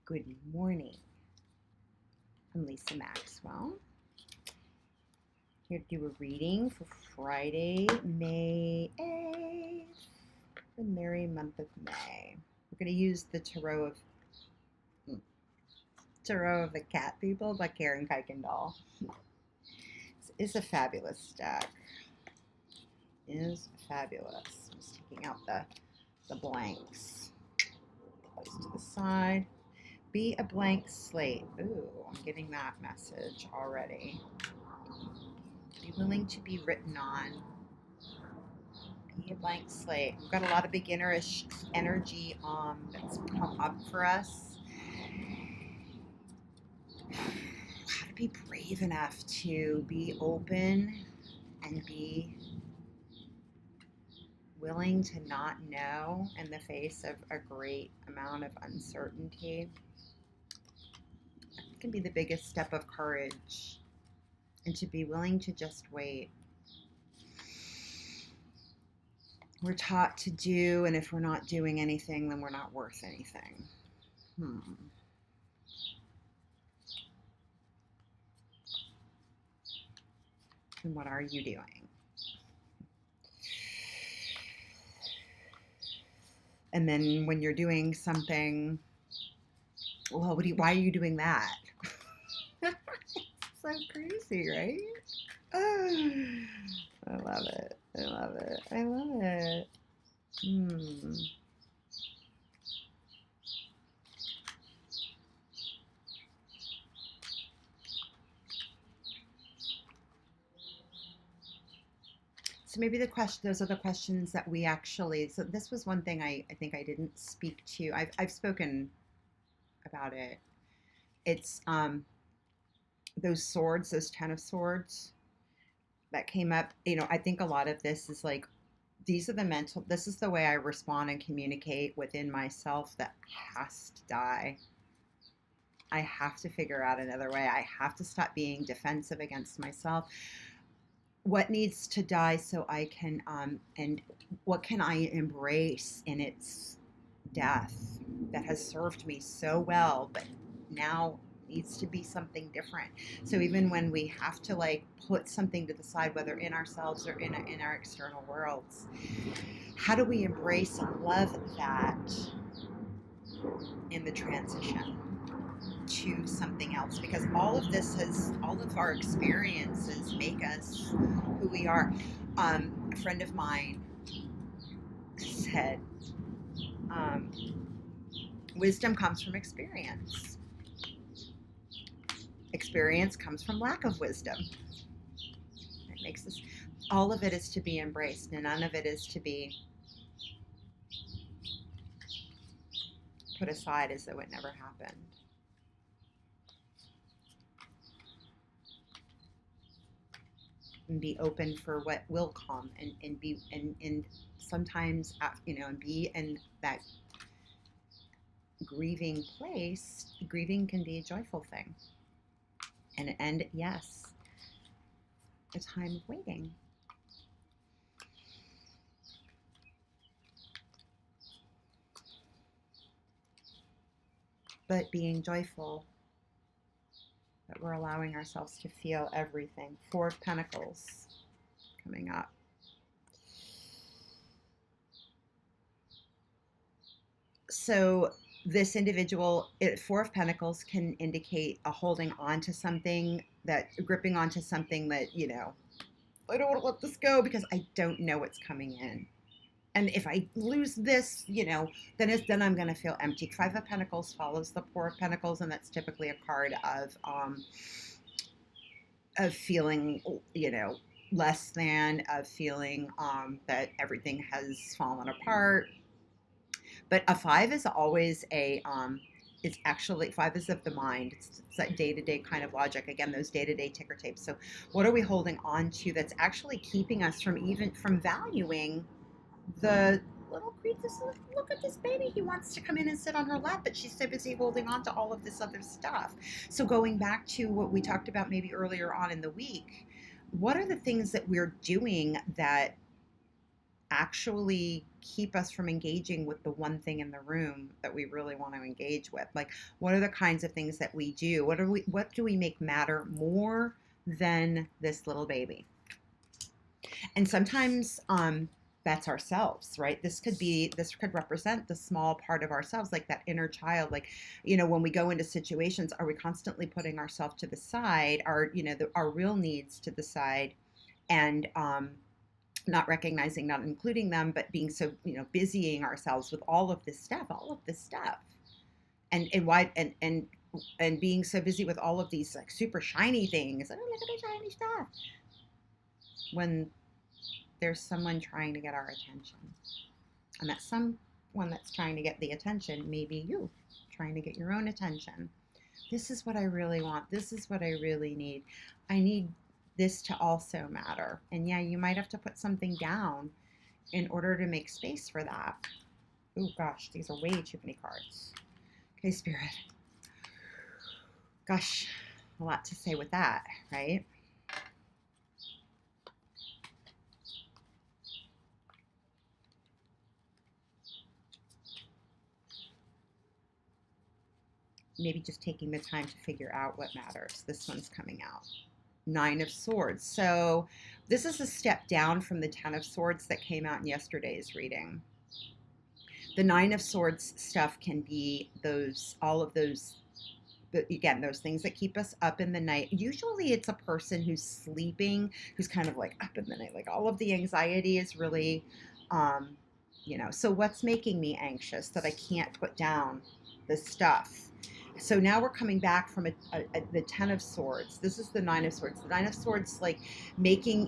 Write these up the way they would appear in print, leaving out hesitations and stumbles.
Good morning. I'm Lisa Maxwell. Here to do a reading for Friday, May 8th, the merry month of May. We're going to use the Tarot of the Cat People by Kuykendall. This is a fabulous deck. It is fabulous. I'm just taking out the blanks. Place to the side. Be a blank slate. Ooh, I'm getting that message already. Be willing to be written on. Be a blank slate. We've got a lot of beginnerish energy that's come up for us. How to be brave enough to be open and be willing to not know in the face of a great amount of uncertainty. It can be the biggest step of courage, and to be willing to just wait. We're taught to do, and if we're not doing anything, then we're not worth anything. And what are you doing? And then when you're doing something, well, why are you doing that? So crazy, right? Oh, I love it. I love it. I love it. So maybe those are the questions that we actually, so this was one thing I think I didn't speak to. I've spoken about it. It's those swords, those 10 of swords that came up. I think a lot of this is like, this is the way I respond and communicate within myself that has to die. I have to figure out another way. I have to stop being defensive against myself. What needs to die so I can, and what can I embrace in its death that has served me so well, but now needs to be something different. So even when we have to like put something to the side, whether in ourselves or in our external worlds, how do we embrace and love that in the transition to something else? Because all of our experiences make us who we are. A friend of mine said, wisdom comes from experience. Experience comes from lack of wisdom. It makes us, all of it is to be embraced, and none of it is to be put aside as though it never happened. And be open for what will come, and be and sometimes and be in that grieving place. Grieving can be a joyful thing, and yes, a time of waiting. But being joyful that we're allowing ourselves to feel everything. 4 of Pentacles coming up. So this individual, 4 of Pentacles can indicate a holding on to something, that gripping onto something that, I don't want to let this go because I don't know what's coming in. And if I lose this, then I'm going to feel empty. 5 of Pentacles follows the 4 of Pentacles, and that's typically a card of feeling, less than, of feeling that everything has fallen apart. But a 5 is always it's actually, 5 is of the mind. It's that day-to-day kind of logic. Again, those day-to-day ticker tapes. So what are we holding on to that's actually keeping us from valuing the little creature? Look at this baby. He wants to come in and sit on her lap, but she's so busy holding on to all of this other stuff. So going back to what we talked about maybe earlier on in the week, what are the things that we're doing that actually keep us from engaging with the one thing in the room that we really want to engage with? Like, what are the kinds of things that we do? What do we make matter more than this little baby? And sometimes that's ourselves, right? This could represent the small part of ourselves, like that inner child. Like, when we go into situations, are we constantly putting ourselves to the side, our real needs to the side, and not recognizing, not including them, but being so, busying ourselves with all of this stuff, and why, and being so busy with all of these like super shiny things. Oh, look at the shiny stuff. When there's someone trying to get our attention, and that someone that's trying to get the attention, maybe you trying to get your own attention. This is what I really want. This is what I really need. I need this to also matter. And yeah, you might have to put something down in order to make space for that. Oh gosh, these are way too many cards. Okay, Spirit. Gosh, a lot to say with that, right? Maybe just taking the time to figure out what matters. This one's coming out. 9 of Swords. So this is a step down from the 10 of Swords that came out in yesterday's reading. The 9 of Swords stuff can be all of those, again, those things that keep us up in the night. Usually it's a person who's sleeping, who's kind of like up in the night. Like all of the anxiety is really, so what's making me anxious that I can't put down this stuff? So now we're coming back from the 10 of Swords. This is the 9 of Swords. The 9 of Swords, like making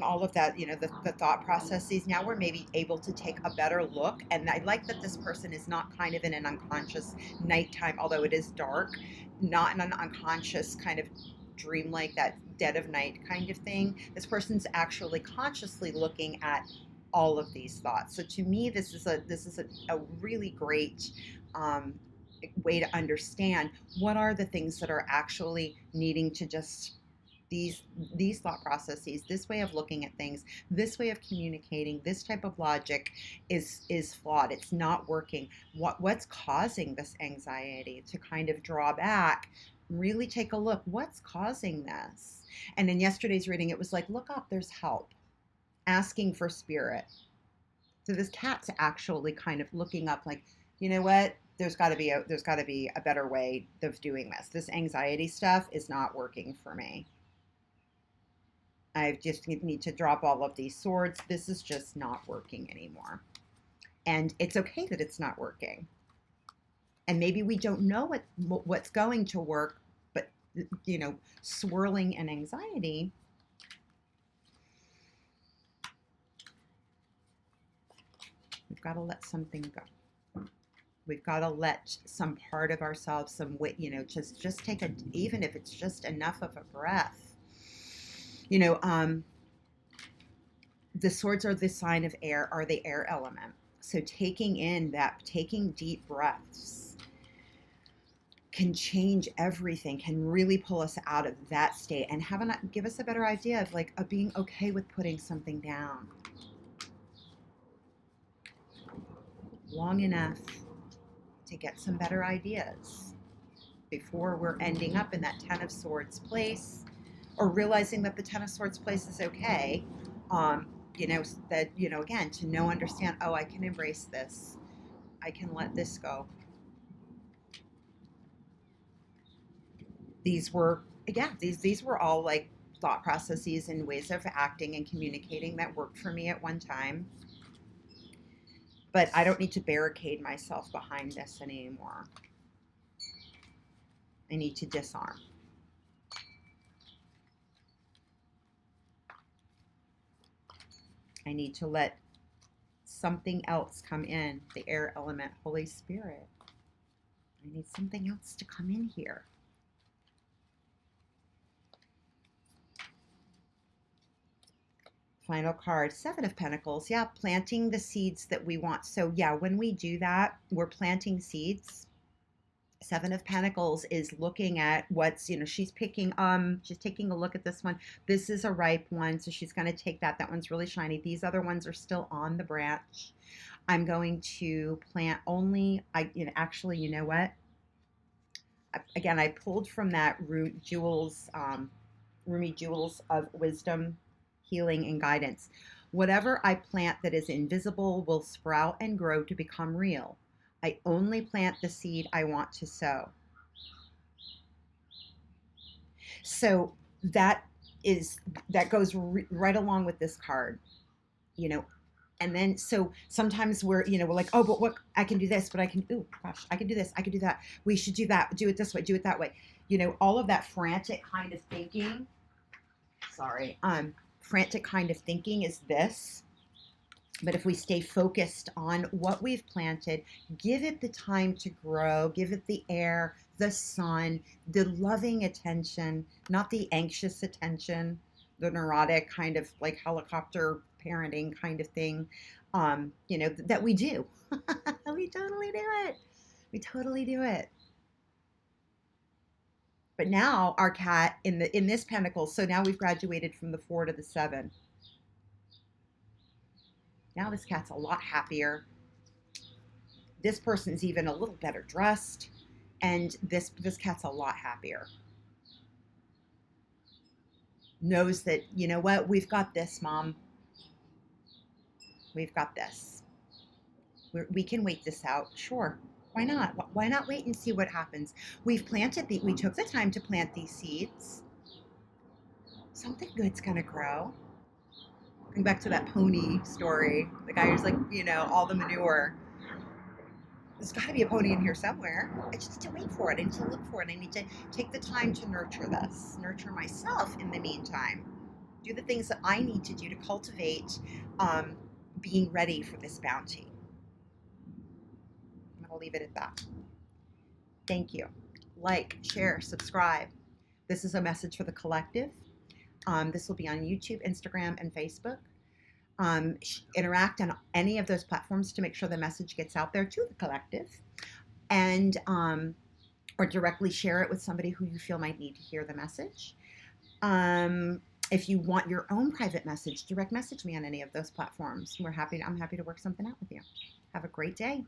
all of that, the thought processes. Now we're maybe able to take a better look. And I like that this person is not kind of in an unconscious nighttime, although it is dark, not in an unconscious kind of dream, like that dead of night kind of thing. This person's actually consciously looking at all of these thoughts. So to me, this is a really great way to understand what are the things that are actually needing to just these thought processes, this way of looking at things, this way of communicating, this type of logic is flawed. It's not working. What's causing this anxiety? To kind of draw back, really take a look. What's causing this? And in yesterday's reading, it was like, look up, there's help. Asking for spirit. So this cat's actually kind of looking up, like, you know what? There's got to be a better way of doing this. This anxiety stuff is not working for me. I just need to drop all of these swords. This is just not working anymore. And it's okay that it's not working. And maybe we don't know what's going to work, but swirling in anxiety. We've got to let something go. We've got to let some part of ourselves, just take even if it's just enough of a breath. The swords are the sign of air, are the air element. So taking deep breaths can change everything, can really pull us out of that state and give us a better idea of being okay with putting something down. Long enough to get some better ideas before we're ending up in that 10 of Swords place, or realizing that the 10 of Swords place is okay. Again, to understand, oh, I can embrace this. I can let this go. These were all like thought processes and ways of acting and communicating that worked for me at one time. But I don't need to barricade myself behind this anymore. I need to disarm. I need to let something else come in, the air element, Holy Spirit. I need something else to come in here. Final card, 7 of Pentacles. Yeah, planting the seeds that we want. So yeah, when we do that, we're planting seeds. Seven of Pentacles is looking at what's, she's she's taking a look at this one. This is a ripe one, so she's going to take that. That one's really shiny. These other ones are still on the branch. I'm going to plant only, actually, you know what? Again, I pulled from that Rumi Jewels of Wisdom, Healing, and Guidance. Whatever I plant that is invisible will sprout and grow to become real. I only plant the seed I want to sow. So that goes right along with this card, and then so sometimes we're like, oh, but what, I can do this, but I can, oh gosh, I can do this, I can do that, we should do that, do it this way, do it that way, all of that frantic kind of thinking. Frantic kind of thinking is this. But if we stay focused on what we've planted, give it the time to grow, give it the air, the sun, the loving attention, not the anxious attention, the neurotic kind of like helicopter parenting kind of thing, that we do. We totally do it. We totally do it. But now our cat in this pentacle, so now we've graduated from the 4 to the 7. Now this cat's a lot happier. This person's even a little better dressed, and this cat's a lot happier. Knows that, you know what, we've got this, Mom. We've got this. We can wait this out. Sure. Why not? Why not wait and see what happens? We took the time to plant these seeds. Something good's gonna grow. Going back to that pony story, the guy who's like, all the manure. There's got to be a pony in here somewhere. I just need to wait for it. I need to look for it. I need to take the time to nurture myself in the meantime. Do the things that I need to do to cultivate being ready for this bounty. I'm going to leave it at that. Thank you. Like, share, subscribe. This is a message for the collective. This will be on YouTube, Instagram, and Facebook. Interact on any of those platforms to make sure the message gets out there to the collective, and or directly share it with somebody who you feel might need to hear the message. If you want your own private message, direct message me on any of those platforms. I'm happy to work something out with you. Have a great day.